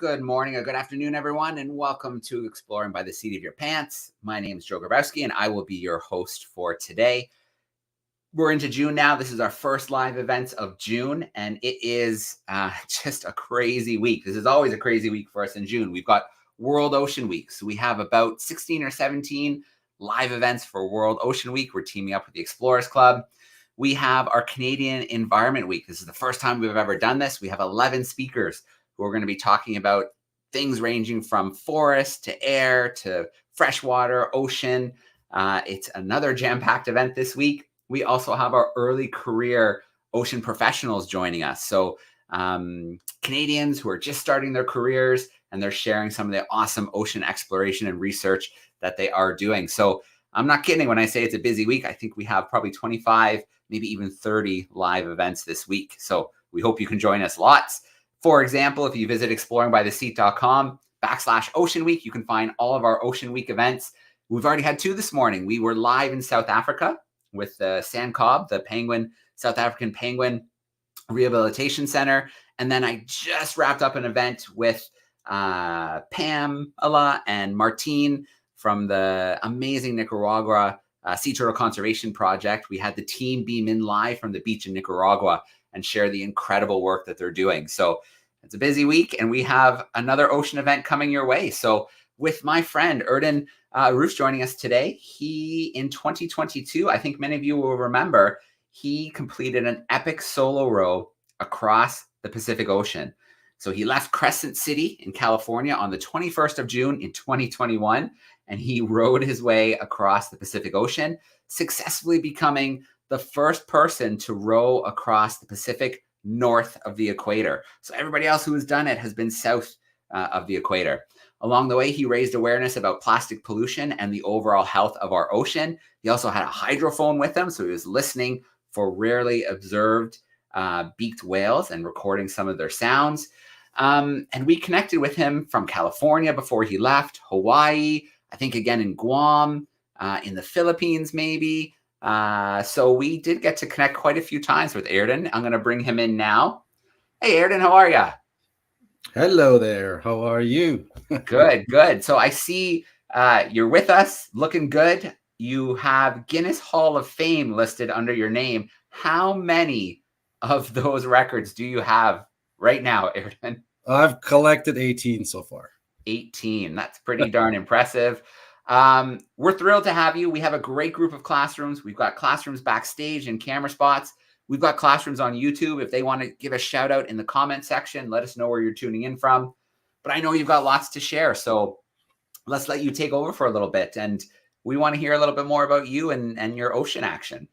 good morning, or good afternoon, everyone, and welcome to Exploring by the Seat of Your Pants. My name is Joe Grabowski, and I will be your host for today. We're into June now. This is our first live event of June, and it is just a crazy week. This is always a crazy week for us in June. We've got World Ocean Week, so we have about 16 or 17 live events for World Ocean Week. We're teaming up with the Explorers Club. We have our Canadian Environment Week. This is the first time we've ever done this. We have 11 speakers who are going to be talking about things ranging from forest to air to freshwater, ocean. It's another jam-packed event this week. We also have our early career ocean professionals joining us. So Canadians who are just starting their careers, and they're sharing some of the awesome ocean exploration and research that they are doing. So I'm not kidding when I say it's a busy week. I think we have probably 25, maybe even 30 live events this week. So we hope you can join us lots. For example, if you visit exploringbytheseat.com/Ocean Week, you can find all of our Ocean Week events. We've already had 2 this morning. We were live in South Africa with the Sandcob, the penguin, South African Penguin Rehabilitation Center. And then I just wrapped up an event with Pamela and Martine from the amazing Nicaragua Sea Turtle Conservation Project. We had the team beam in live from the beach in Nicaragua and share the incredible work that they're doing. So it's a busy week, and we have another ocean event coming your way. So with my friend Erden Roys joining us today, he in 2022, I think many of you will remember, he completed an epic solo row across the Pacific Ocean. So he left Crescent City in California on the 21st of June in 2021, and he rowed his way across the Pacific Ocean, successfully becoming the first person to row across the Pacific north of the equator. So everybody else who has done it has been south of the equator. Along the way, he raised awareness about plastic pollution and the overall health of our ocean. He also had a hydrophone with him, so he was listening for rarely observed beaked whales and recording some of their sounds. And we connected with him from California before he left, Hawaii, I think again in Guam, in the Philippines maybe. So we did get to connect quite a few times with Erden. I'm going to bring him in now. Hey, Erden, how are you? Hello there. How are you? Good, good. So I see you're with us, looking good. You have Guinness Hall of Fame listed under your name. How many of those records do you have right now, Erden? I've collected 18 so far. 18. That's pretty darn impressive. We're thrilled to have you. We have a great group of classrooms. We've got classrooms backstage and camera spots. We've got classrooms on YouTube. If they want to give a shout out in the comment section, let us know where you're tuning in from. But I know you've got lots to share. So let's let you take over for a little bit. And we want to hear a little bit more about you and your ocean action.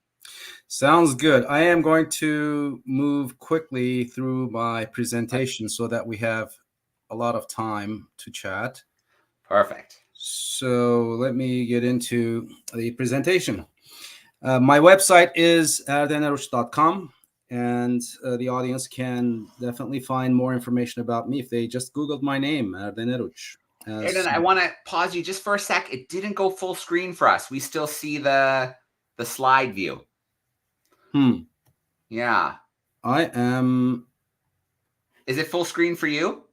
Sounds good. I am going to move quickly through my presentation so that we have a lot of time to chat. Perfect. So let me get into the presentation. My website is erdeneruc.com, and the audience can definitely find more information about me if they just Googled my name, Erden Eruc. Erden, I want to pause you just for a sec. It didn't go full screen for us. We still see the slide view. Yeah. I am. Is it full screen for you?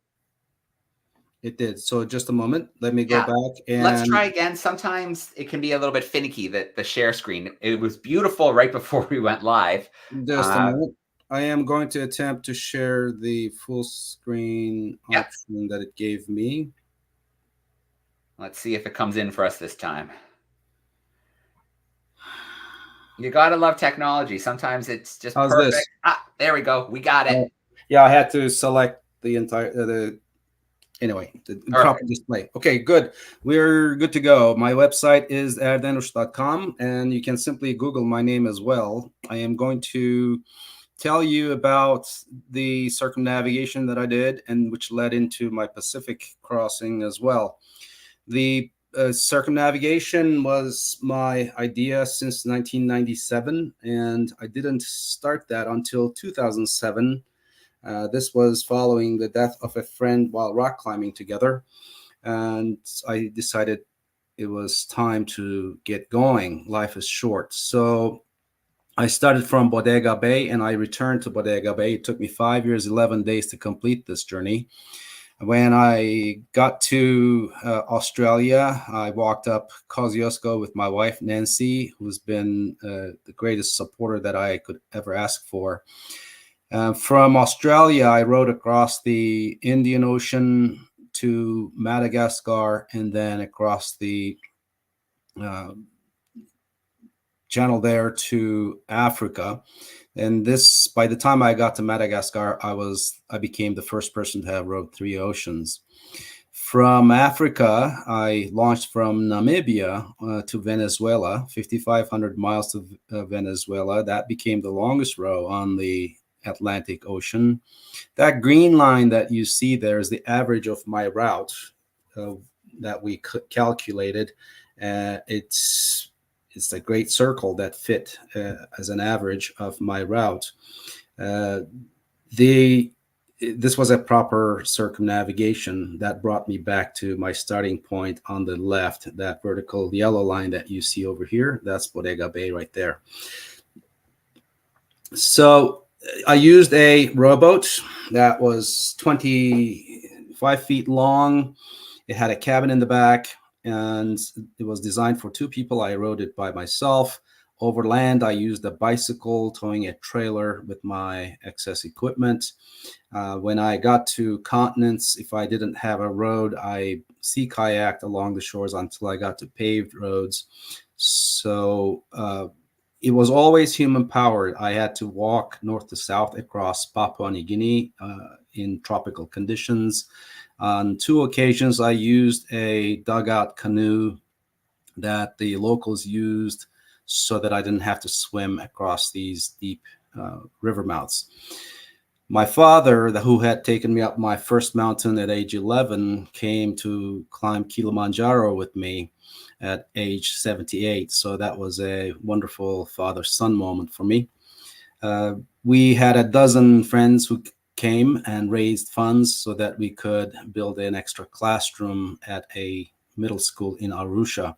It did. So just a moment. Let me go back and let's try again. Sometimes it can be a little bit finicky, the share screen. It was beautiful right before we went live. Just a moment. I am going to attempt to share the full screen option that it gave me. Let's see if it comes in for us this time. You gotta love technology. Sometimes it's just perfect. This? There we go. We got it. Yeah, I had to select the entire anyway, the proper display. Okay, good. We're good to go. My website is erdeneruc.com, and you can simply Google my name as well. I am going to tell you about the circumnavigation that I did, and which led into my Pacific crossing as well. The circumnavigation was my idea since 1997, and I didn't start that until 2007. This was following the death of a friend while rock climbing together, and I decided it was time to get going. Life is short. So I started from Bodega Bay, and I returned to Bodega Bay. It took me 5 years, 11 days to complete this journey. When I got to Australia, I walked up Kosciuszko with my wife, Nancy, who's been the greatest supporter that I could ever ask for. From Australia, I rode across the Indian Ocean to Madagascar and then across the channel there to Africa. And this, by the time I got to Madagascar, I became the first person to have rode 3 oceans. From Africa, I launched from Namibia to Venezuela, 5,500 miles to Venezuela. That became the longest row on the Atlantic Ocean. That green line that you see there is the average of my route that we calculated. It's a great circle that fit as an average of my route. This was a proper circumnavigation that brought me back to my starting point on the left, that vertical yellow line that you see over here. That's Bodega Bay right there. So I used a rowboat that was 25 feet long. It had a cabin in the back, and it was designed for 2 people. I rode it by myself. Over land, I used a bicycle towing a trailer with my excess equipment. When I got to continents, if I didn't have a road, I sea kayaked along the shores until I got to paved roads. So it was always human powered. I had to walk north to south across Papua New Guinea in tropical conditions. On 2 occasions, I used a dugout canoe that the locals used so that I didn't have to swim across these deep river mouths. My father, who had taken me up my first mountain at age 11, came to climb Kilimanjaro with me at age 78. So that was a wonderful father-son moment for me. We had a dozen friends who came and raised funds so that we could build an extra classroom at a middle school in Arusha.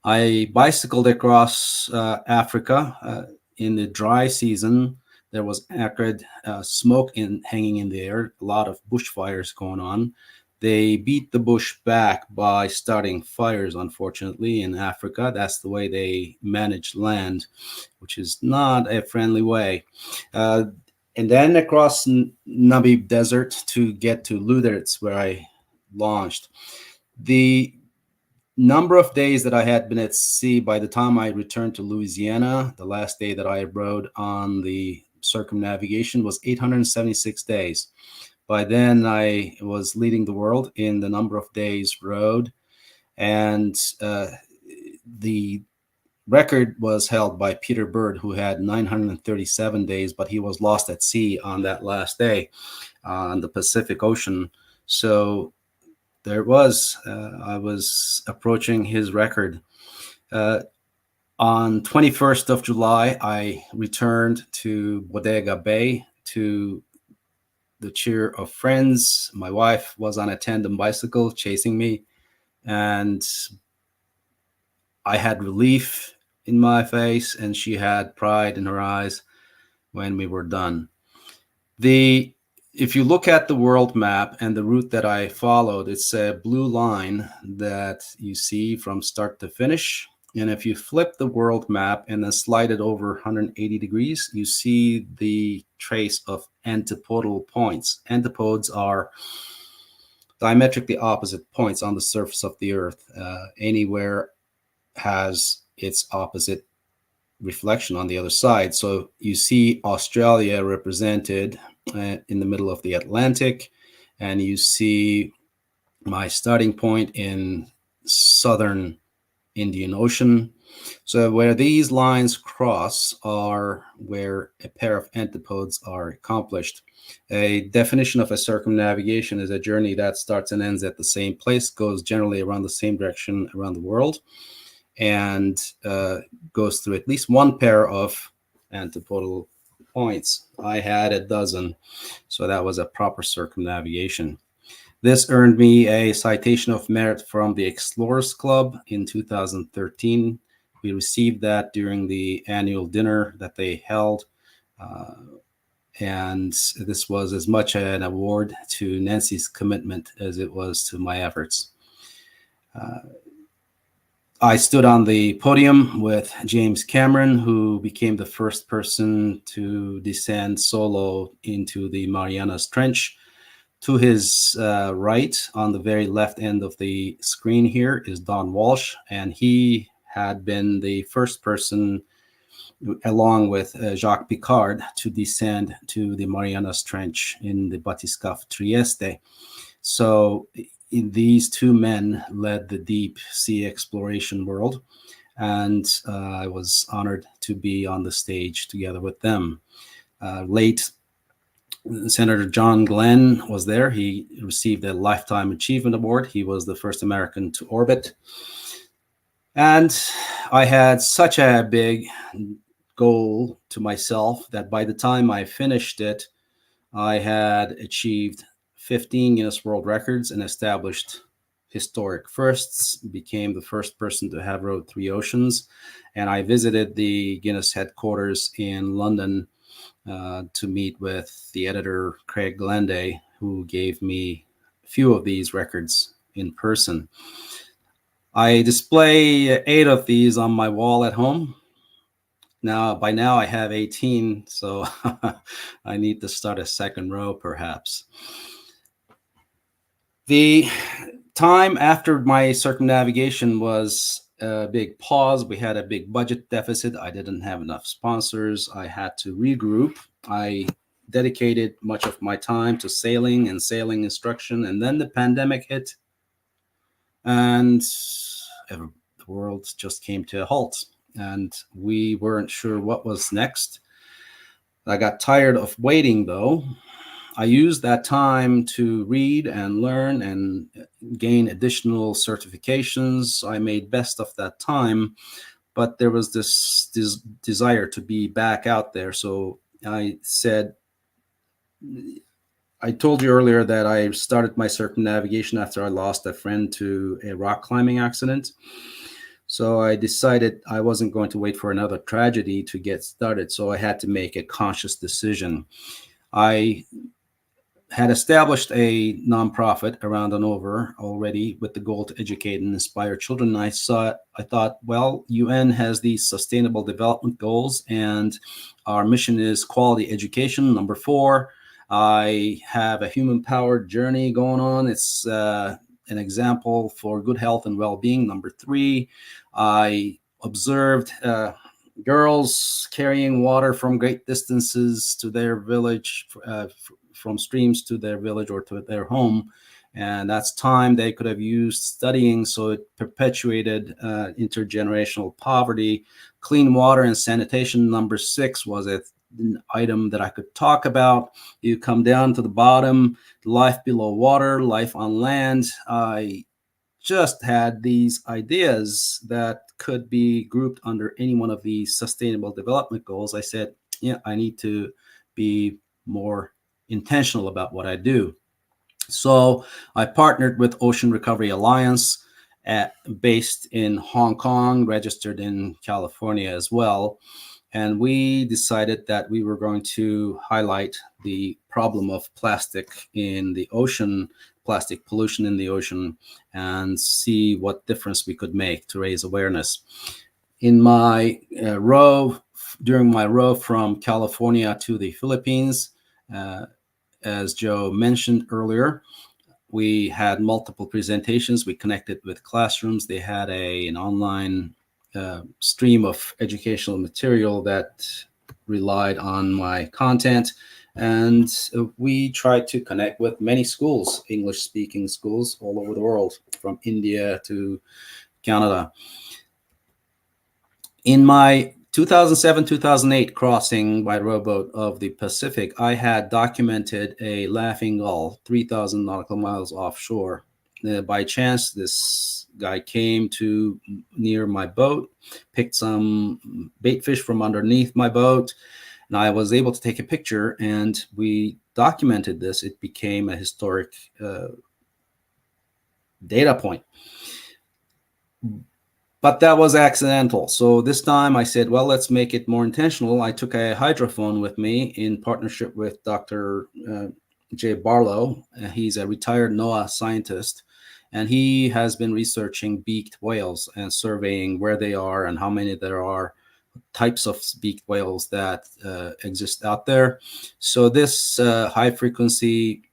I bicycled across Africa in the dry season. There was acrid smoke hanging in the air, a lot of bushfires going on. They beat the bush back by starting fires, unfortunately, in Africa. That's the way they manage land, which is not a friendly way. And then across Namib Desert to get to Luderitz, where I launched. The number of days that I had been at sea by the time I returned to Louisiana, the last day that I rode on the Circumnavigation, was 876 days. By then, I was leading the world in the number of days rowed, and the record was held by Peter Bird, who had 937 days, but he was lost at sea on that last day on the Pacific Ocean. So there was, I was approaching his record. On 21st of July, I returned to Bodega Bay to the cheer of friends. My wife was on a tandem bicycle chasing me, and I had relief in my face, and she had pride in her eyes when we were done. If you look at the world map and the route that I followed, it's a blue line that you see from start to finish. And if you flip the world map and then slide it over 180 degrees, you see the trace of antipodal points. Antipodes are diametrically opposite points on the surface of the Earth. Anywhere has its opposite reflection on the other side. So you see Australia represented in the middle of the Atlantic, and you see my starting point in southern Indian Ocean. So where these lines cross are where a pair of antipodes are accomplished. A definition of a circumnavigation is a journey that starts and ends at the same place, goes generally around the same direction around the world, and goes through at least one pair of antipodal points. I had a dozen, so that was a proper circumnavigation. This earned me a citation of merit from the Explorers Club in 2013. We received that during the annual dinner that they held, And this was as much an award to Nancy's commitment as it was to my efforts. I stood on the podium with James Cameron, who became the first person to descend solo into the Marianas Trench. To his right, on the very left end of the screen here, is Don Walsh, and he had been the first person, along with Jacques Picard, to descend to the Marianas Trench in the bathyscaphe Trieste. So these two men led the deep sea exploration world, and I was honored to be on the stage together with them. Late Senator John Glenn was there. He received a Lifetime Achievement Award. He was the first American to orbit. And I had such a big goal to myself that by the time I finished it, I had achieved 15 Guinness World Records and established historic firsts, became the first person to have rowed 3 oceans. And I visited the Guinness headquarters in London to meet with the editor, Craig Glanday, who gave me a few of these records in person. I display 8 of these on my wall at home. By now I have 18, so I need to start a second row perhaps. The time after my circumnavigation was a big pause. We had a big budget deficit. I didn't have enough sponsors. I had to regroup. I dedicated much of my time to sailing and sailing instruction, and then the pandemic hit, and the world just came to a halt, and we weren't sure what was next. I got tired of waiting, though. I used that time to read and learn and gain additional certifications. I made best of that time, but there was this desire to be back out there. So I said, I told you earlier that I started my circumnavigation after I lost a friend to a rock climbing accident. So I decided I wasn't going to wait for another tragedy to get started. So I had to make a conscious decision. I had established a nonprofit around and over already with the goal to educate and inspire children. And I thought, well, UN has these sustainable development goals, and our mission is quality education. Number 4, I have a human-powered journey going on. It's an example for good health and well-being. Number 3, I observed girls carrying water from great distances to their village, from streams to their village or to their home, and that's time they could have used studying, so it perpetuated intergenerational poverty. Clean water and sanitation, number 6, was an item that I could talk about. You come down to the bottom, life below water, life on land. I just had these ideas that could be grouped under any one of these sustainable development goals. I said, yeah, I need to be more intentional about what I do. So I partnered with Ocean Recovery Alliance, based in Hong Kong, registered in California as well. And we decided that we were going to highlight the problem of plastic in the ocean, plastic pollution in the ocean, and see what difference we could make to raise awareness. In my during my row from California to the Philippines, as Joe mentioned earlier, we had multiple presentations. We connected with classrooms. They had an online stream of educational material that relied on my content. And we tried to connect with many schools, English-speaking schools all over the world, from India to Canada. In my 2007-2008 crossing by rowboat of the Pacific, I had documented a laughing gull 3,000 nautical miles offshore. By chance, this guy came to near my boat, picked some bait fish from underneath my boat, and I was able to take a picture, and we documented this. It became a historic data point. but that was accidental. So this time I said, well, let's make it more intentional. I took a hydrophone with me in partnership with Dr. Jay Barlow. He's a retired NOAA scientist, and he has been researching beaked whales and surveying where they are and how many there are, types of beaked whales that exist out there. So this high frequency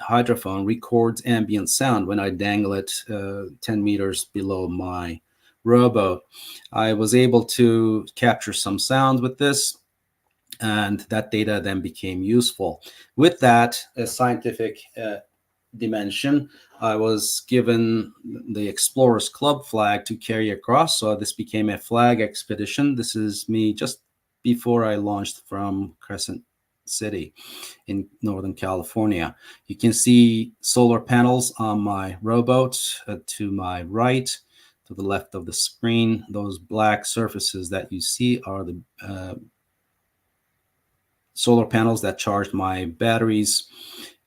hydrophone records ambient sound when I dangle it 10 meters below my rowboat. I was able to capture some sound with this, and that data then became useful. With that scientific dimension, I was given the Explorers Club flag to carry across. So this became a flag expedition. This is me just before I launched from Crescent City in Northern California. You can see solar panels on my rowboat to my right, to the left of the screen. Those black surfaces that you see are the solar panels that charged my batteries.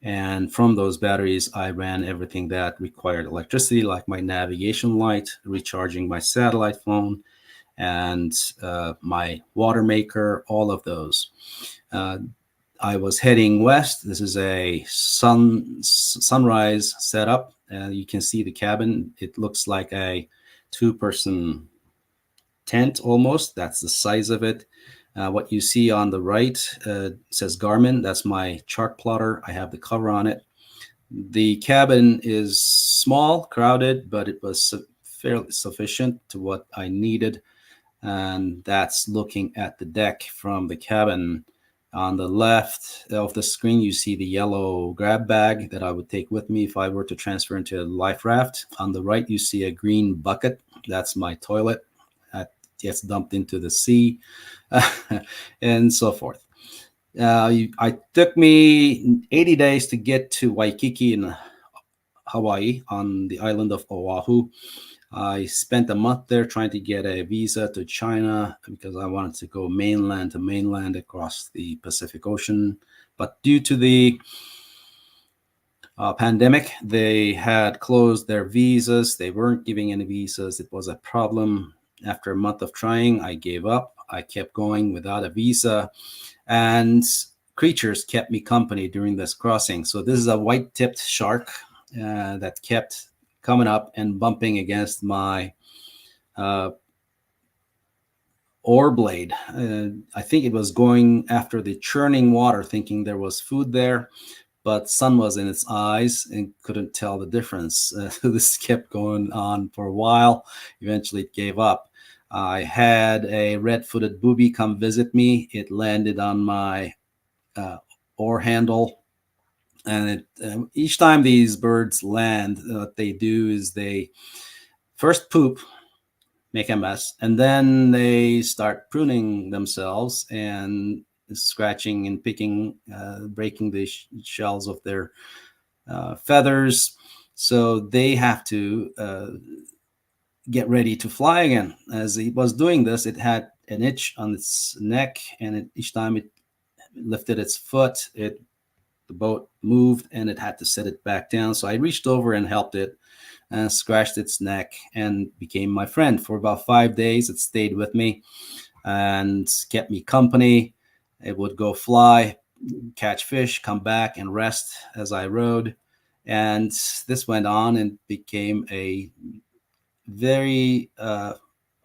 And from those batteries, I ran everything that required electricity, like my navigation light, recharging my satellite phone, and my water maker, all of those. I was heading west. This is a sunrise setup. You can see the cabin. It looks like a two-person tent almost. That's the size of it. What you see on the right says Garmin. That's my chart plotter. I have the cover on it. The cabin is small, crowded, but it was fairly sufficient to what I needed. And that's looking at the deck from the cabin. On the left of the screen, you see the yellow grab bag that I would take with me if I were to transfer into a life raft. On the right, you see a green bucket. That's my toilet. That gets dumped into the sea, and so forth. It took me 80 days to get to Waikiki in Hawaii on the island of Oahu. I spent a month there trying to get a visa to China because I wanted to go mainland to mainland across the Pacific Ocean. But due to the pandemic, they had closed their visas. They weren't giving any visas. It was a problem. After a month of trying, I gave up. I kept going without a visa, and creatures kept me company during this crossing. So this is a white-tipped shark that kept coming up and bumping against my oar blade. I think it was going after the churning water, thinking there was food there, but sun was in its eyes and couldn't tell the difference. This kept going on for a while. Eventually it gave up. I had a red-footed booby come visit me. It landed on my oar handle. And each time these birds land, what they do is they first poop, make a mess, and then they start pruning themselves and scratching and picking, breaking the shells of their feathers. So they have to get ready to fly again. As it was doing this, it had an itch on its neck, and each time it lifted its foot, the boat moved and it had to set it back down. So I reached over and helped it and scratched its neck and became my friend. For about 5 days, it stayed with me and kept me company. It would go fly, catch fish, come back and rest as I rode. And this went on and became a very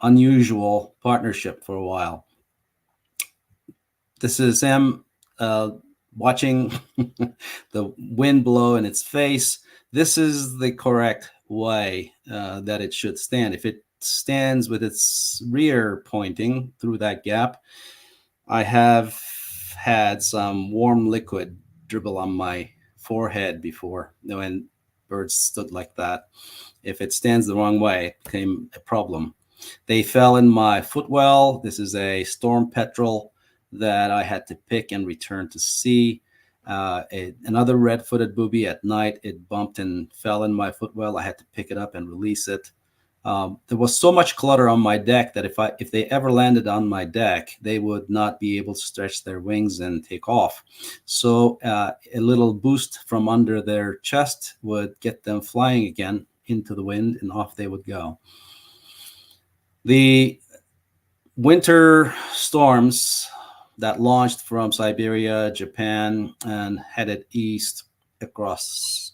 unusual partnership for a while. This is Sam watching the wind blow in its face. This is the correct way that it should stand. If it stands with its rear pointing through that gap, I have had some warm liquid dribble on my forehead before when birds stood like that. If it stands the wrong way, it became a problem. They fell in my footwell. This is a storm petrel that I had to pick and return to sea. Another red-footed booby at night, it bumped and fell in my footwell. I had to pick it up and release it. There was so much clutter on my deck that if they ever landed on my deck, they would not be able to stretch their wings and take off. So a little boost from under their chest would get them flying again into the wind, and off they would go. The winter storms that launched from Siberia, Japan, and headed east across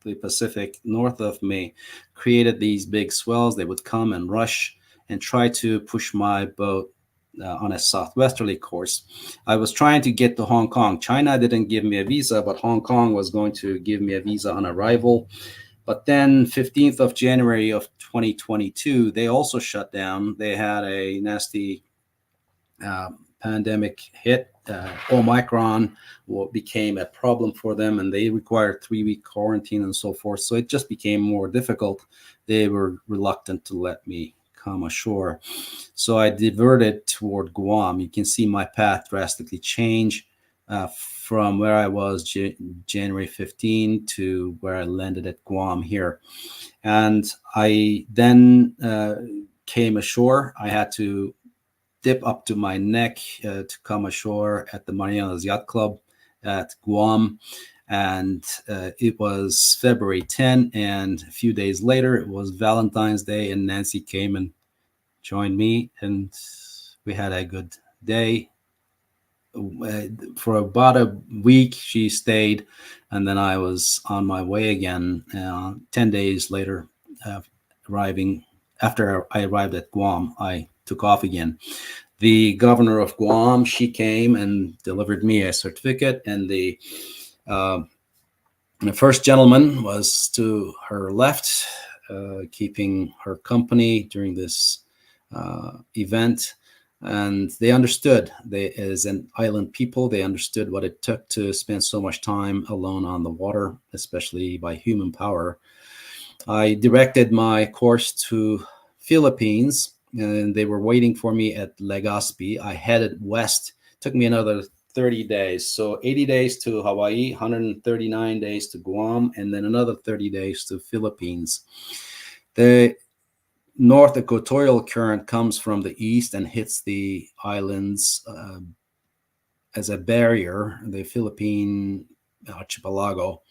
the Pacific north of me created these big swells. They would come and rush and try to push my boat on a southwesterly course. I was trying to get to Hong Kong. China didn't give me a visa, but Hong Kong was going to give me a visa on arrival. But then 15th of January of 2022, they also shut down. They had a nasty pandemic hit. Omicron became a problem for them, and they required 3-week quarantine and so forth. So it just became more difficult. They were reluctant to let me come ashore. So I diverted toward Guam. You can see my path drastically change from where I was January 15 to where I landed at Guam here. And I then came ashore. I had to dip up to my neck to come ashore at the Marianas Yacht Club at Guam. And it was February 10, and a few days later, it was Valentine's Day, and Nancy came and joined me, and we had a good day. For about a week, she stayed, and then I was on my way again. 10 days later, after I arrived at Guam, I took off again. The governor of Guam, she came and delivered me a certificate, and the first gentleman was to her left, keeping her company during this event. And they understood, as an island people, they understood what it took to spend so much time alone on the water, especially by human power. I directed my course to Philippines, and they were waiting for me at Legazpi. I headed west. It took me another 30 days. So 80 days to Hawaii, 139 days to Guam, and then another 30 days to Philippines. The North Equatorial Current comes from the east and hits the islands as a barrier. The Philippine archipelago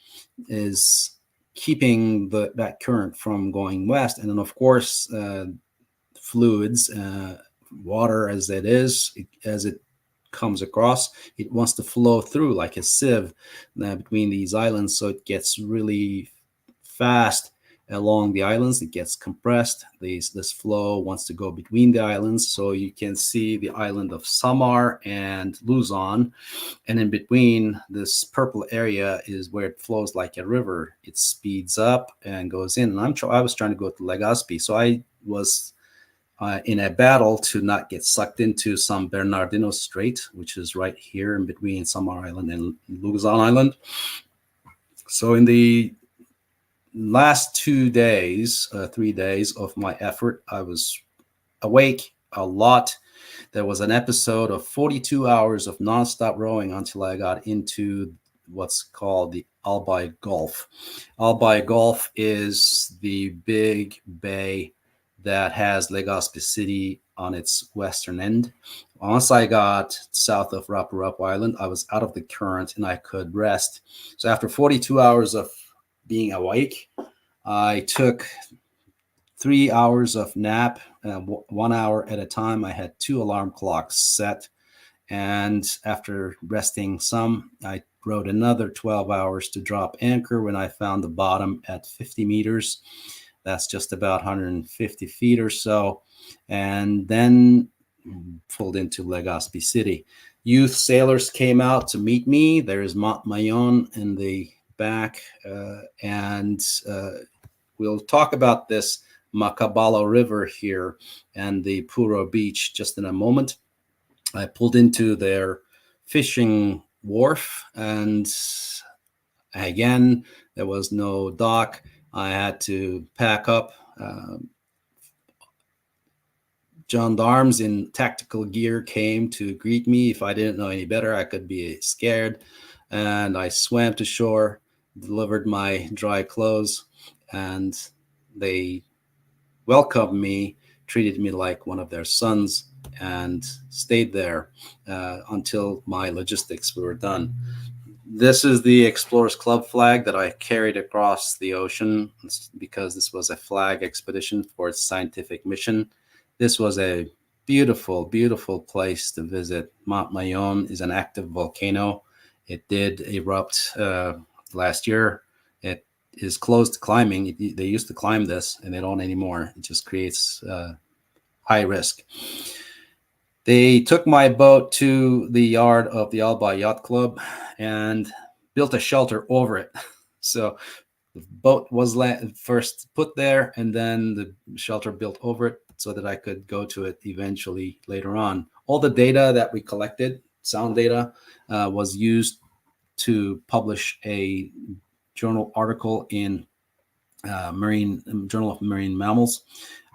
is keeping that current from going west. And then, of course, fluids, water as it is, as it comes across, it wants to flow through like a sieve between these islands. So it gets really fast along the islands. It gets compressed. This flow wants to go between the islands. So you can see the island of Samar and Luzon, and in between, this purple area is where it flows like a river. It speeds up and goes in. And I was trying to go to Legazpi, so I was in a battle to not get sucked into San Bernardino Strait, which is right here in between Samar Island and Luzon Island. So in the last 3 days of my effort, I was awake a lot. There was an episode of 42 hours of nonstop rowing until I got into what's called the Albay Gulf. Albay Gulf is the big bay that has Legazpi City on its western end. Once I got south of Rapu Island, I was out of the current and I could rest. So after 42 hours of being awake, I took 3 hours of nap, 1 hour at a time. I had 2 alarm clocks set. And after resting some, I rode another 12 hours to drop anchor when I found the bottom at 50 meters. That's just about 150 feet or so. And then pulled into Legazpi City. Youth sailors came out to meet me. There's Mont Mayon in the back. And we'll talk about this Macabalo River here and the Puro Beach just in a moment. I pulled into their fishing wharf, and again, there was no dock. I had to pack up. Gendarmes in tactical gear came to greet me. If I didn't know any better, I could be scared. And I swam to shore, delivered my dry clothes, and they welcomed me, treated me like one of their sons, and stayed there until my logistics were done. This is the Explorers Club flag that I carried across the ocean because this was a flag expedition for its scientific mission. This was a beautiful, beautiful place to visit. Mount Mayon is an active volcano. It did erupt last year. It is closed to climbing. They used to climb this, and they don't anymore. It just creates high risk. They took my boat to the yard of the Alba Yacht Club and built a shelter over it. So the boat was first put there, and then the shelter built over it so that I could go to it eventually later on. All the data that we collected, sound data, was used to publish a journal article in Journal of Marine Mammals.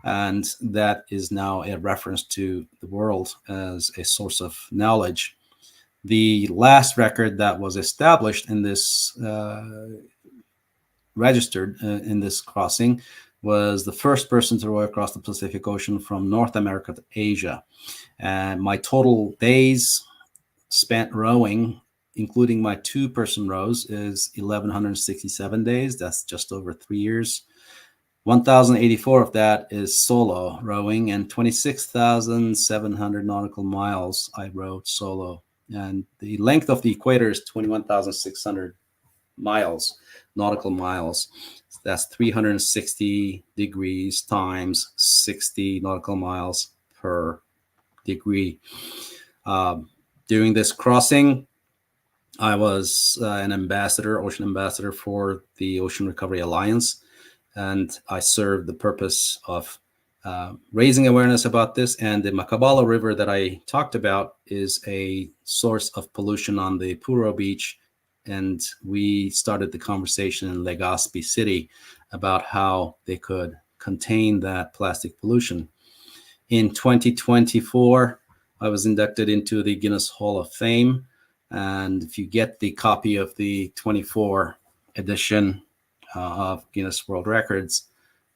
And that is now a reference to the world as a source of knowledge. The last record that was established in this, registered in this crossing, was the first person to row across the Pacific Ocean from North America to Asia. And my total days spent rowing, including my 2-person rows, is 1,167 days. That's just over 3 years. 1,084 of that is solo rowing, and 26,700 nautical miles I rowed solo. And the length of the equator is 21,600 miles, nautical miles. That's 360 degrees times 60 nautical miles per degree. During this crossing, I was an ambassador, ocean ambassador for the Ocean Recovery Alliance. And I served the purpose of raising awareness about this. And the Macabala River that I talked about is a source of pollution on the Puro Beach. And we started the conversation in Legazpi City about how they could contain that plastic pollution. In 2024, I was inducted into the Guinness Hall of Fame. And if you get the copy of the 24 edition of Guinness World Records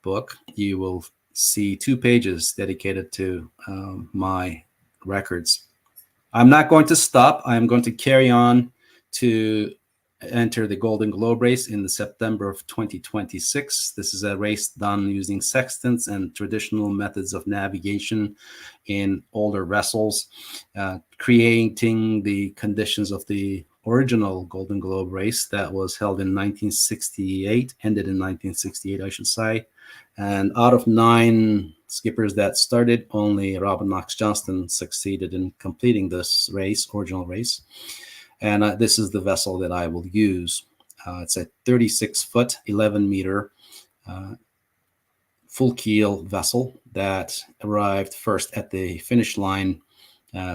book, you will see 2 pages dedicated to my records. I'm not going to stop. I'm going to carry on to enter the Golden Globe race in September of 2026. This is a race done using sextants and traditional methods of navigation in older vessels, creating the conditions of the original Golden Globe race that was held in 1968, ended in 1968, I should say. And out of 9 skippers that started, only Robin Knox Johnston succeeded in completing this race, original race. And this is the vessel that I will use. It's a 36-foot, 11-meter full keel vessel that arrived first at the finish line.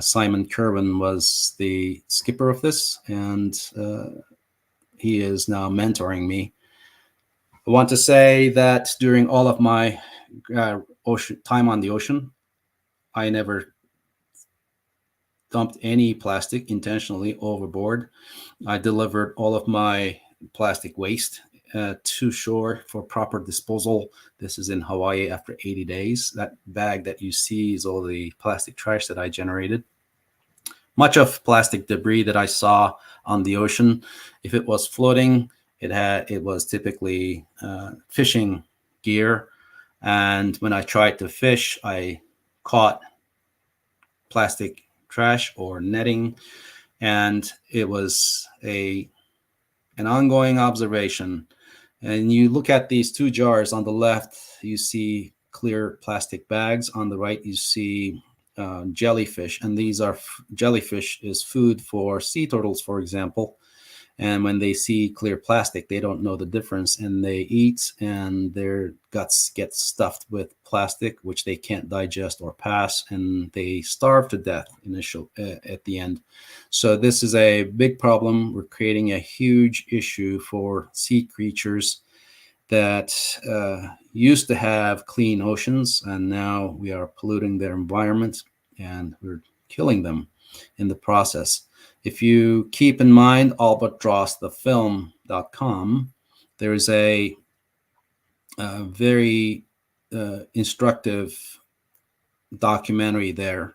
Simon Kerwin was the skipper of this, and he is now mentoring me. I want to say that during all of my time on the ocean, I never dumped any plastic intentionally overboard. I delivered all of my plastic waste to shore for proper disposal. This is in Hawaii after 80 days. That bag that you see is all the plastic trash that I generated. Much of plastic debris that I saw on the ocean, if it was floating, it was typically fishing gear. And when I tried to fish, I caught plastic trash or netting, and it was an ongoing observation. And you look at these 2 jars. On the left, you see clear plastic bags. On the right, you see jellyfish, and these are jellyfish is food for sea turtles, for example. And when they see clear plastic, they don't know the difference, and they eat, and their guts get stuffed with plastic, which they can't digest or pass, and they starve to death at the end. So this is a big problem. We're creating a huge issue for sea creatures that used to have clean oceans, and now we are polluting their environment, and we're killing them in the process. If you keep in mind albatrossthefilm.com, there is a very instructive documentary there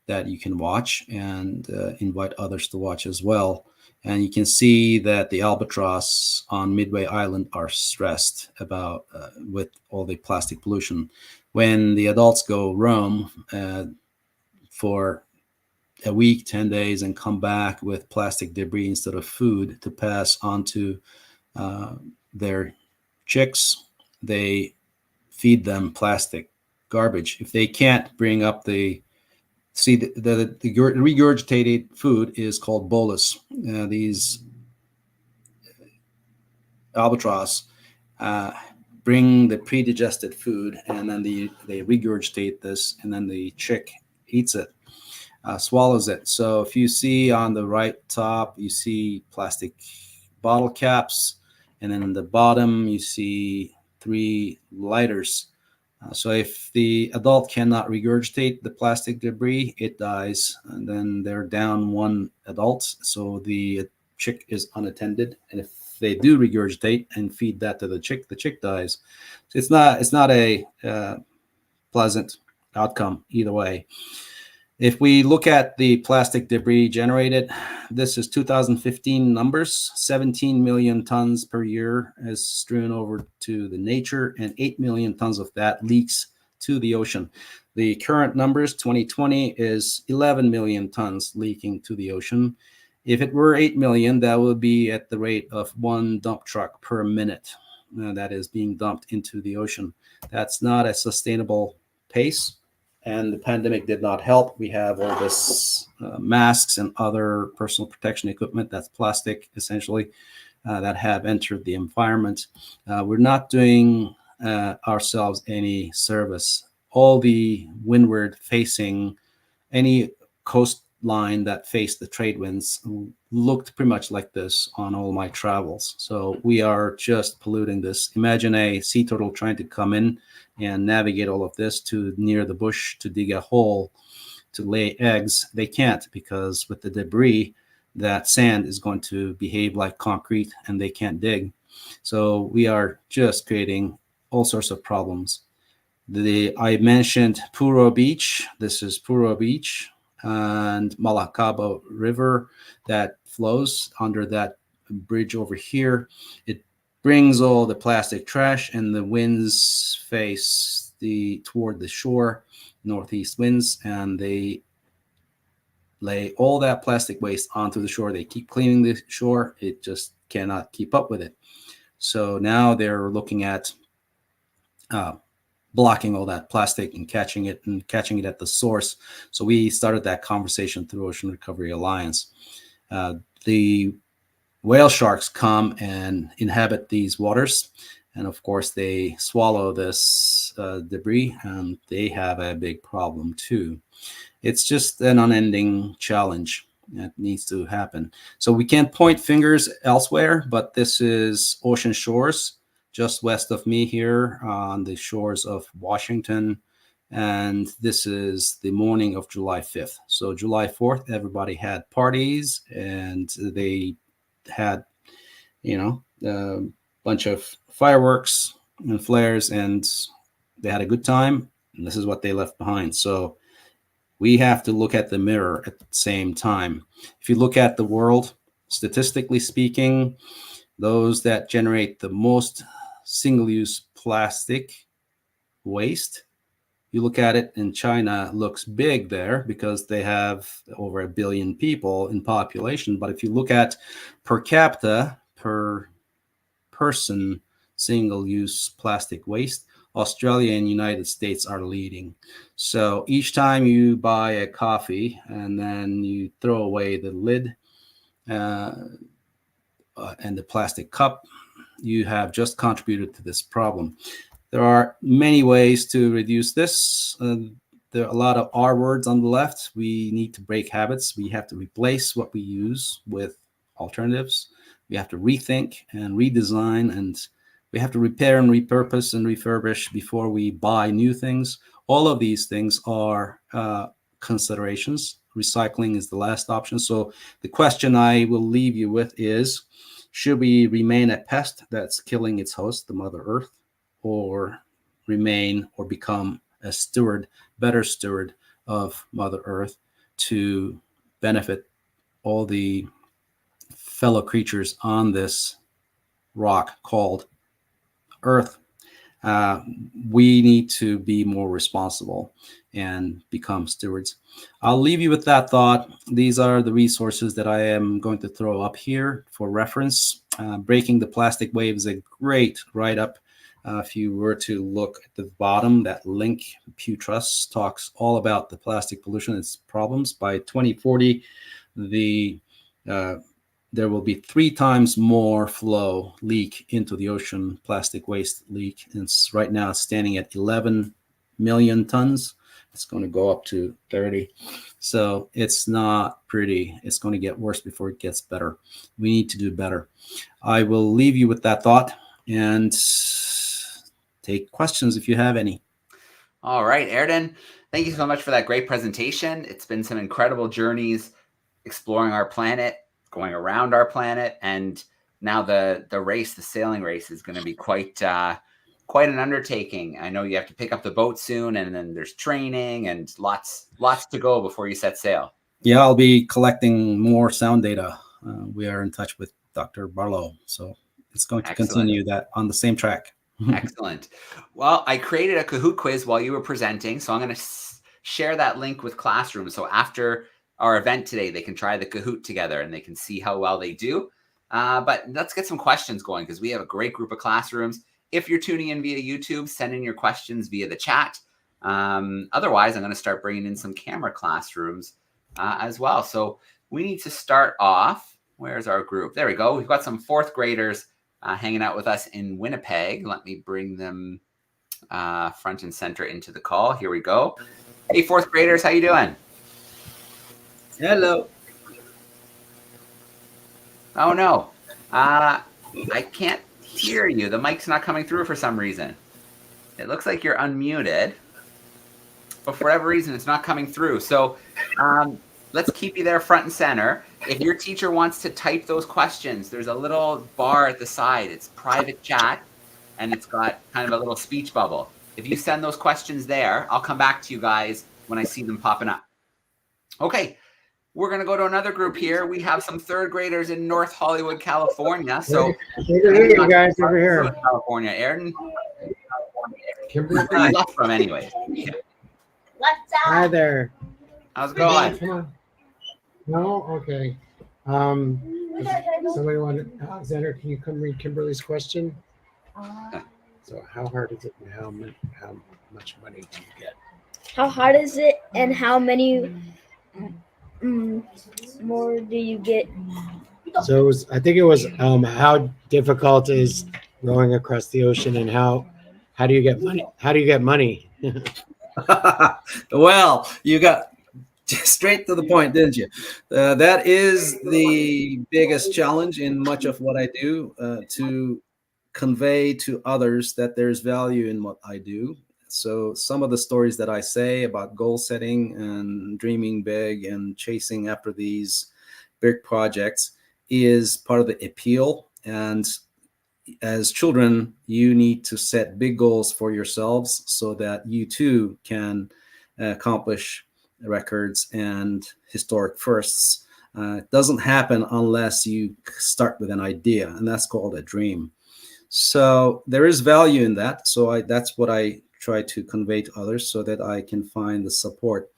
that you can watch, and invite others to watch as well. And you can see that the albatross on Midway Island are stressed about with all the plastic pollution. when the adults go roam for a week, 10 days, and come back with plastic debris instead of food to pass on to their chicks, they feed them plastic garbage. If they can't bring up the regurgitated food is called bolus. These albatross bring the pre-digested food, and then they regurgitate this, and then the chick eats it, swallows it. So if you see on the right top, you see plastic bottle caps, and then in the bottom you see 3 lighters. So if the adult cannot regurgitate the plastic debris, it dies, and then they're down 1 adult. So the chick is unattended, and if they do regurgitate and feed that to the chick dies. So it's not a pleasant outcome either way. If we look at the plastic debris generated, this is 2015 numbers. 17 million tons per year is strewn over to the nature, and 8 million tons of that leaks to the ocean. The current numbers, 2020, is 11 million tons leaking to the ocean. If it were 8 million, that would be at the rate of 1 dump truck per minute that is being dumped into the ocean. That's not a sustainable pace. And the pandemic did not help. We have all this masks and other personal protection equipment that's plastic, essentially, that have entered the environment. We're not doing ourselves any service. All the windward facing, any coastline that faced the trade winds looked pretty much like this on all my travels. So we are just polluting this. Imagine a sea turtle trying to come in and navigate all of this to near the bush to dig a hole to lay eggs. They can't, because with the debris, that sand is going to behave like concrete and they can't dig. So we are just creating all sorts of problems. I mentioned Puro Beach. This is Puro Beach and Malacabo River that flows under that bridge over here. It brings all the plastic trash, and the winds face toward the shore, northeast winds, and they lay all that plastic waste onto the shore. They keep cleaning the shore. It just cannot keep up with it. So now they're looking at blocking all that plastic and catching it at the source. So we started that conversation through Ocean Recovery Alliance. The whale sharks come and inhabit these waters, and of course they swallow this debris, and they have a big problem too. It's just an unending challenge that needs to happen. So we can't point fingers elsewhere, but this is ocean shores just west of me here on the shores of Washington. And this is the morning of July 5th. So July 4th, everybody had parties, and they had, a bunch of fireworks and flares, and they had a good time. And this is what they left behind. So we have to look at the mirror at the same time. If you look at the world, statistically speaking, those that generate the most single-use plastic waste, you look at it in China, looks big there because they have over 1 billion people in population. But if you look at per capita, per person, single-use plastic waste, Australia and United States are leading. So each time you buy a coffee and then you throw away the lid and the plastic cup, you have just contributed to this problem. There are many ways to reduce this. There are a lot of R words on the left. We need to break habits. We have to replace what we use with alternatives. We have to rethink and redesign, and we have to repair and repurpose and refurbish before we buy new things. All of these things are considerations. Recycling is the last option. So the question I will leave you with is, should we remain a pest that's killing its host, the Mother Earth, or remain or become a steward, better steward of Mother Earth to benefit all the fellow creatures on this rock called Earth? we need to be more responsible and become stewards. I'll leave you with that thought. These are the resources that I am going to throw up here for reference. Breaking the Plastic Wave is a great write-up. If you were to look at the bottom, that link, Pew Trust talks all about the plastic pollution and its problems. By 2040, there will be 3 times more flow leak into the ocean, plastic waste leak. It's right now standing at 11 million tons. It's going to go up to 30. So it's not pretty. It's going to get worse before it gets better. We need to do better. I will leave you with that thought and take questions if you have any. All right, Erden, thank you so much for that great presentation. It's been some incredible journeys exploring our planet, going around our planet, and now the race, the sailing race, is going to be quite an undertaking. I know you have to pick up the boat soon, and then there's training and lots to go before you set sail. Yeah, I'll be collecting more sound data. We are in touch with Dr. Barlow, so it's going to continue that on the same track. Excellent. Well, I created a Kahoot quiz while you were presenting, so I'm going to share that link with classrooms. So after our event today, they can try the Kahoot together and they can see how well they do. But let's get some questions going because we have a great group of classrooms. If you're tuning in via YouTube, send in your questions via the chat. Otherwise, I'm going to start bringing in some camera classrooms as well. So we need to start off. Where's our group? There we go. We've got some 4th graders hanging out with us in Winnipeg. Let me bring them front and center into the call. Here we go. Hey, 4th graders, how you doing? Hello. Oh, no. I can't hear you. The mic's not coming through for some reason. It looks like you're unmuted, but for whatever reason, it's not coming through. So let's keep you there front and center. If your teacher wants to type those questions, there's a little bar at the side. It's private chat, and it's got kind of a little speech bubble. If you send those questions there, I'll come back to you guys when I see them popping up. Okay, we're going to go to another group here. We have some 3rd graders in North Hollywood, California. So you guys over here. California, Erden. Kimberly. Left from anyway. Yeah. Hi there. How's it going? Come on. No? Okay. Somebody want Alexander, can you come read Kimberly's question? So how hard is it and how much money do you get? How hard is it and how many more do you get? So I think it was how difficult is rowing across the ocean and how do you get money? How do you get money? Well, you got straight to the point, didn't you? That is the biggest challenge in much of what I do, to convey to others that there's value in what I do. So some of the stories that I say about goal setting and dreaming big and chasing after these big projects is part of the appeal. And as children, you need to set big goals for yourselves so that you too can accomplish records and historic firsts. It doesn't happen unless you start with an idea, and that's called a dream. So there is value in that. So that's what I try to convey to others so that I can find the support.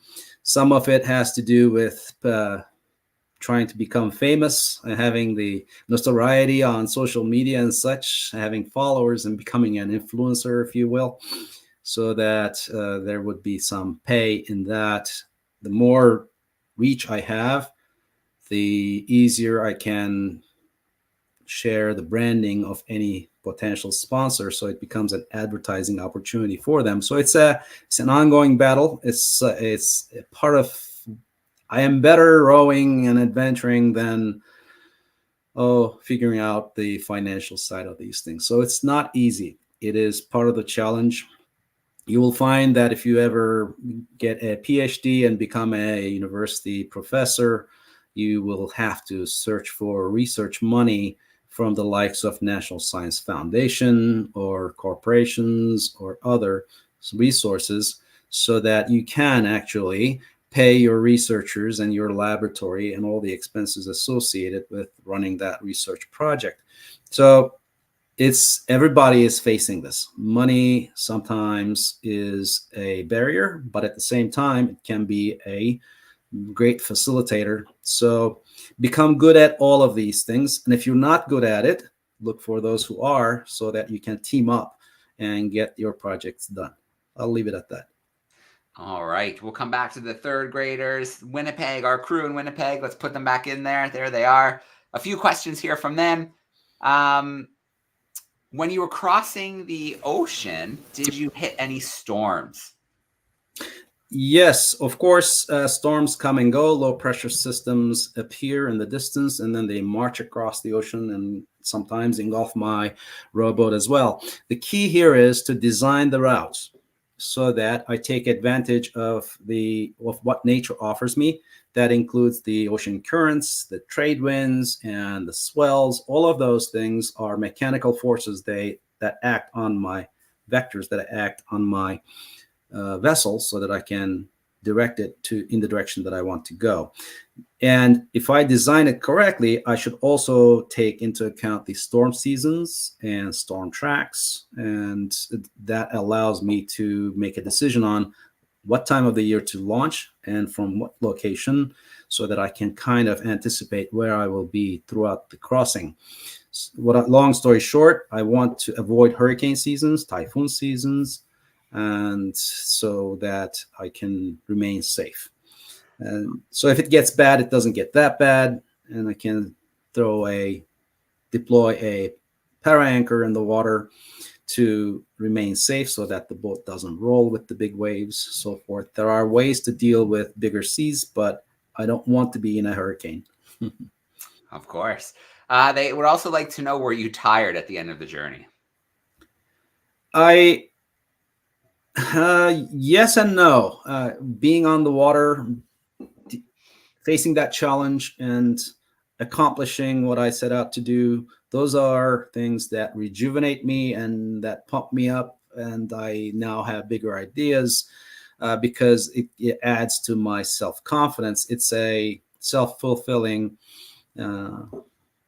Some of it has to do with trying to become famous and having the notoriety on social media and such, having followers and becoming an influencer, if you will, so that there would be some pay in that. The more reach I have, the easier I can share the branding of any potential sponsor, so it becomes an advertising opportunity for them. So it's an ongoing battle. It's a part of. I am better rowing and adventuring than figuring out the financial side of these things. So it's not easy. It is part of the challenge. You will find that if you ever get a PhD and become a university professor, you will have to search for research money from the likes of National Science Foundation or corporations or other resources so that you can actually pay your researchers and your laboratory and all the expenses associated with running that research project. So it's everybody is facing this. Money sometimes is a barrier, but at the same time, it can be a great facilitator. So become good at all of these things. And if you're not good at it, look for those who are so that you can team up and get your projects done. I'll leave it at that. All right. We'll come back to the third graders. Winnipeg, our crew in Winnipeg. Let's put them back in there. There they are. A few questions here from them. When you were crossing the ocean, did you hit any storms? Yes, of course, storms come and go. Low pressure systems appear in the distance, and then they march across the ocean and sometimes engulf my rowboat as well. The key here is to design the routes so that I take advantage of what nature offers me. That includes the ocean currents, the trade winds, and the swells. All of those things are mechanical forces that act on my vectors, that act on my vessel, so that I can direct it in the direction that I want to go. And if I design it correctly, I should also take into account the storm seasons and storm tracks, and that allows me to make a decision on what time of the year to launch and from what location, so that I can kind of anticipate where I will be throughout the crossing. Long story short, I want to avoid hurricane seasons, typhoon seasons, and so that I can remain safe. And so if it gets bad, it doesn't get that bad, and I can deploy a para anchor in the water to remain safe so that the boat doesn't roll with the big waves, so forth. There are ways to deal with bigger seas, but I don't want to be in a hurricane. Of course. They would also like to know, were you tired at the end of the journey? Yes and no. Being on the water, facing that challenge and accomplishing what I set out to do, those are things that rejuvenate me and that pump me up. And I now have bigger ideas because it adds to my self-confidence. It's a self-fulfilling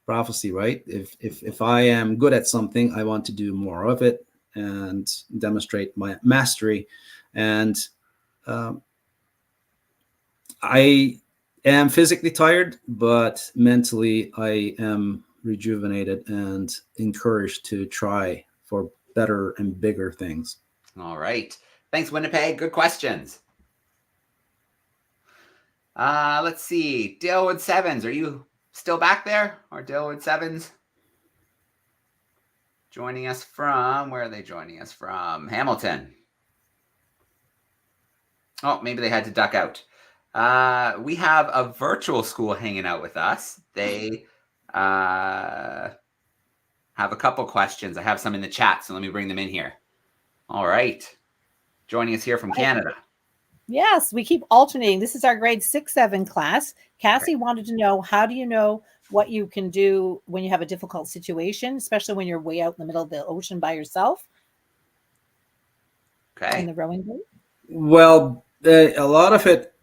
prophecy, right? If I am good at something, I want to do more of it and demonstrate my mastery. And I am physically tired, but mentally I am rejuvenated and encouraged to try for better and bigger things. All right. Thanks, Winnipeg. Good questions. Let's see. Dalewood Sevens, are you still back there? Or Dalewood Sevens? Joining us from, where are they joining us from? Hamilton. Oh, maybe they had to duck out. We have a virtual school hanging out with us. They have a couple questions. I have some in the chat, so let me bring them in here. All right. Joining us here from Canada. Yes, we keep alternating. This is our grade 6-7 class. Cassie wanted to know, how do you know what you can do when you have a difficult situation, especially when you're way out in the middle of the ocean by yourself? Okay. In the rowing boat? Well, a lot of it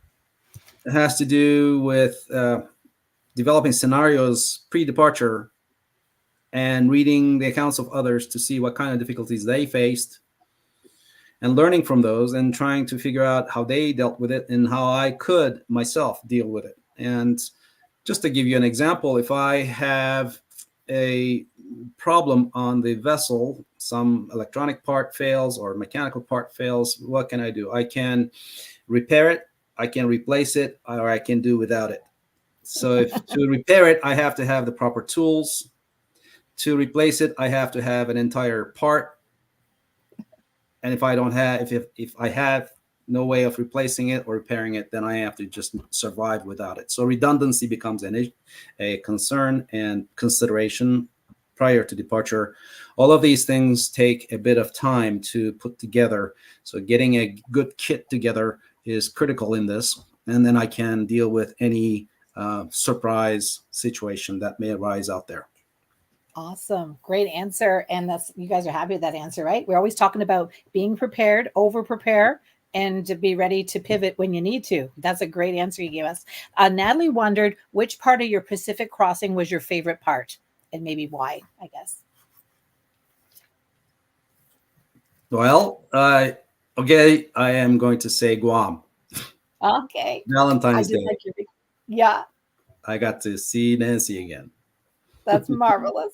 has to do with developing scenarios pre-departure and reading the accounts of others to see what kind of difficulties they faced and learning from those and trying to figure out how they dealt with it and how I could myself deal with it. And just to give you an example, if I have a problem on the vessel, some electronic part fails or mechanical part fails, what can I do? I can repair it, I can replace it, or I can do without it. So to repair it, I have to have the proper tools. To replace it, I have to have an entire part. And if I don't have, if I have no way of replacing it or repairing it, then I have to just survive without it. So redundancy becomes a concern and consideration prior to departure. All of these things take a bit of time to put together. So getting a good kit together is critical in this. And then I can deal with any surprise situation that may arise out there. Awesome. Great answer. And that's, you guys are happy with that answer, right? We're always talking about being prepared, over prepare, and to be ready to pivot when you need to. That's a great answer you gave us. Natalie wondered which part of your Pacific crossing was your favorite part and maybe why, I guess. Well, okay, I am going to say Guam. Okay. I Valentine's just Day. like your, yeah, I got to see Nancy again. that's marvelous.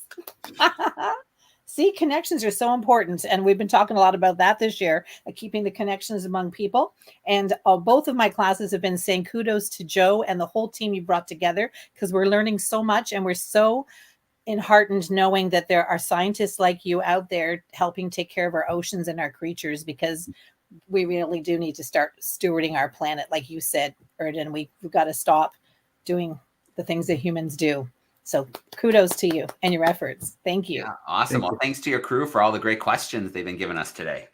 See, connections are so important. And we've been talking a lot about that this year, keeping the connections among people. And both of my classes have been saying kudos to Joe and the whole team you brought together, because we're learning so much and we're so enheartened knowing that there are scientists like you out there helping take care of our oceans and our creatures, because we really do need to start stewarding our planet. Like you said, Erden, we've got to stop doing the things that humans do. So kudos to you and your efforts. Thank you. Yeah, awesome. Well, thanks to your crew for all the great questions they've been giving us today.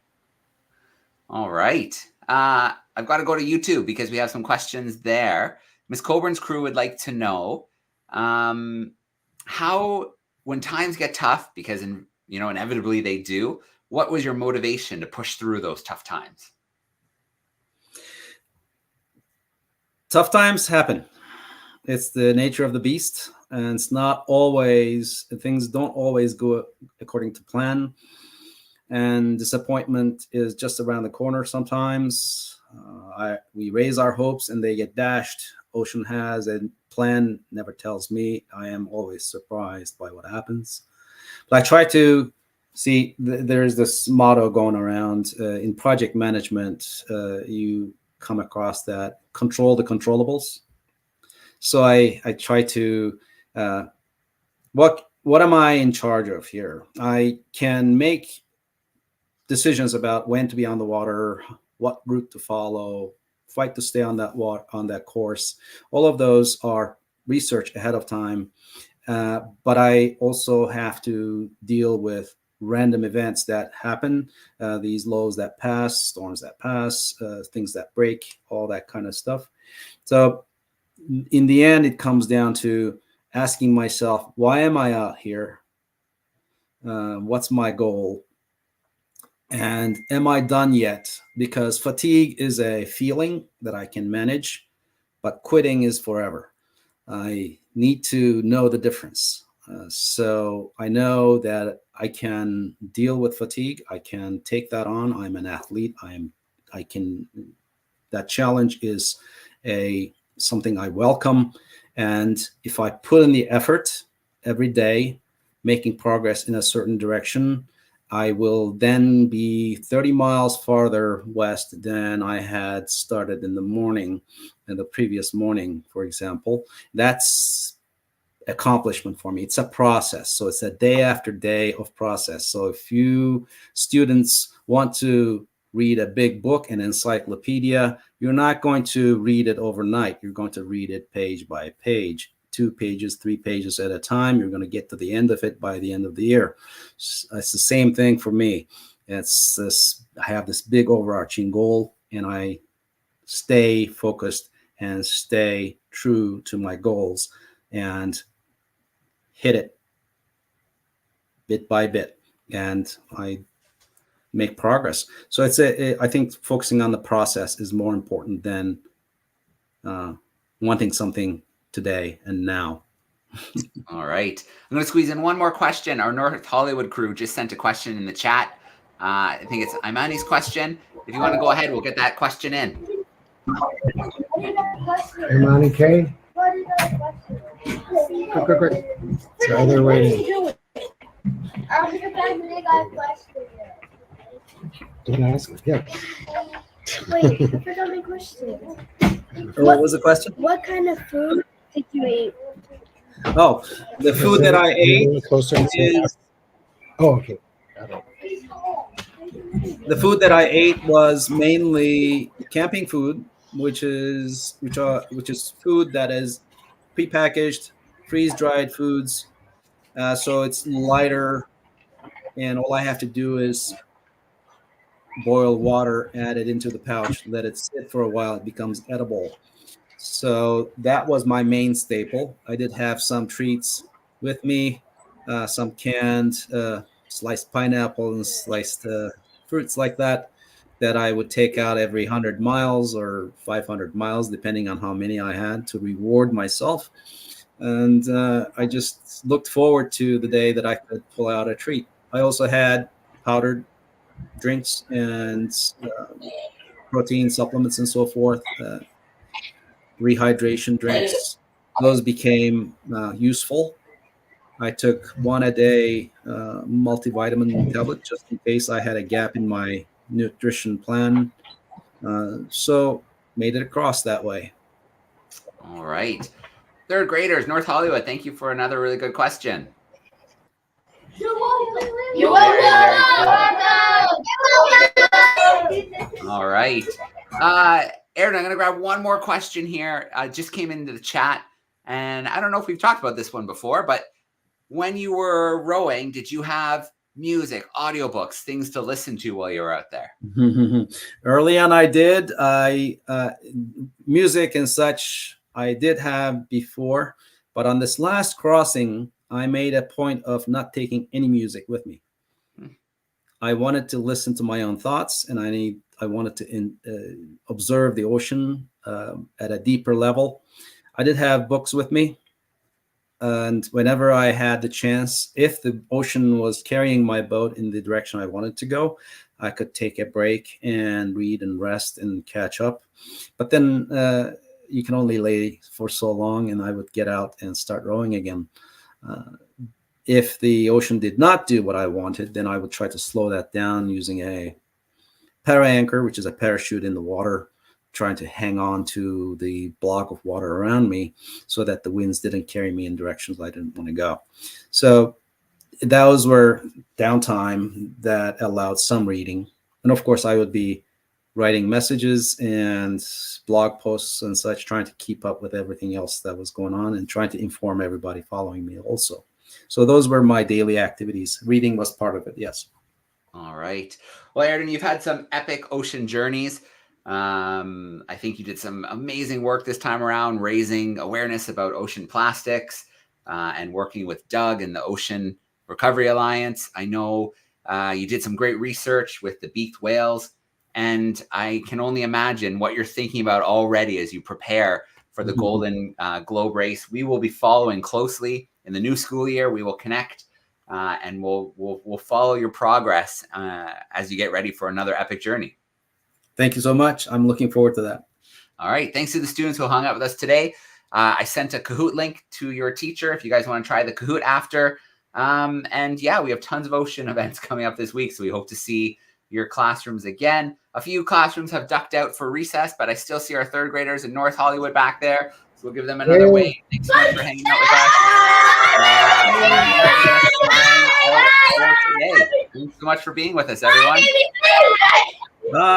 All right. I've got to go to YouTube because we have some questions there. Miss Coburn's crew would like to know how, when times get tough, because inevitably they do, what was your motivation to push through those tough times? Tough times happen. It's the nature of the beast, and it's not always, things don't always go according to plan, and disappointment is just around the corner sometimes. We raise our hopes and they get dashed. Ocean has a plan, never tells me. I am always surprised by what happens. But I try to see, there's this motto going around in project management. You come across that: control the controllables. So I try to, what am I in charge of here? I can make decisions about when to be on the water, what route to follow, fight to stay on that course. All of those are research ahead of time. But I also have to deal with random events that happen, these lows that pass, storms that pass, things that break, all that kind of stuff. So in the end, it comes down to asking myself, why am I out here? What's my goal? And am I done yet? Because fatigue is a feeling that I can manage, but quitting is forever. I need to know the difference. So I know that I can deal with fatigue. I can take that on. I'm an athlete. That challenge is something I welcome. And if I put in the effort every day, making progress in a certain direction, I will then be 30 miles farther west than I had started in the previous morning, for example. That's accomplishment for me. It's a process. So it's a day after day of process. So if you students want to read a big book, an encyclopedia, you're not going to read it overnight. You're going to read it page by page, 2 pages, 3 pages at a time. You're going to get to the end of it by the end of the year. It's the same thing for me. I have this big overarching goal, and I stay focused and stay true to my goals and hit it bit by bit. And I make progress. So I think focusing on the process is more important than wanting something today and now. All right. I'm going to squeeze in one more question. Our North Hollywood crew just sent a question in the chat. I think it's Imani's question. If you want to go ahead, we'll get that question in. Imani K? Quick. So they're waiting. Don't ask. Yeah. Wait, I forgot my question. What was the question? What kind of food did you eat? Oh, the food that I ate is... Oh, okay. The food that I ate was mainly camping food, which is food that is prepackaged, freeze-dried foods. So it's lighter, and all I have to do is boil water, add it into the pouch, let it sit for a while. It becomes edible. So that was my main staple. I did have some treats with me, some canned sliced pineapple and sliced fruits like that I would take out every 100 miles or 500 miles, depending on how many I had, to reward myself. And I just looked forward to the day that I could pull out a treat. I also had powdered drinks and protein supplements and so forth, rehydration drinks. Those became useful. I took one a day multivitamin tablet just in case I had a gap in my nutrition plan. So made it across that way. All right. Third graders, North Hollywood, thank you for another really good question. You're welcome. All right. Erden, I'm going to grab one more question here. Just came into the chat, and I don't know if we've talked about this one before, but when you were rowing, did you have music, audiobooks, things to listen to while you were out there? Early on, I did. Music and such I did have before, but on this last crossing, I made a point of not taking any music with me. I wanted to listen to my own thoughts, and I wanted to observe the ocean at a deeper level. I did have books with me, and whenever I had the chance, if the ocean was carrying my boat in the direction I wanted to go, I could take a break and read and rest and catch up. But then you can only lay for so long, and I would get out and start rowing again. If the ocean did not do what I wanted, then I would try to slow that down using a para anchor, which is a parachute in the water, trying to hang on to the block of water around me so that the winds didn't carry me in directions I didn't want to go. So those were downtime that allowed some reading. And of course, I would be writing messages and blog posts and such, trying to keep up with everything else that was going on and trying to inform everybody following me also. So those were my daily activities. Reading was part of it, yes. All right. Well, Erden, you've had some epic ocean journeys. I think you did some amazing work this time around, raising awareness about ocean plastics and working with Doug and the Ocean Recovery Alliance. I know you did some great research with the beaked whales, and I can only imagine what you're thinking about already as you prepare for the Golden Globe race. We will be following closely in the new school year. We will connect and we'll follow your progress as you get ready for another epic journey. Thank you so much. I'm looking forward to that. All right. Thanks to the students who hung out with us today. I sent a Kahoot link to your teacher if you guys want to try the Kahoot after. And yeah, we have tons of ocean events coming up this week, so we hope to see your classrooms again. A few classrooms have ducked out for recess, but I still see our third graders in North Hollywood back there. So we'll give them another wave. Thanks so much for hanging out with us. Thanks so much for being with us, everyone. Bye.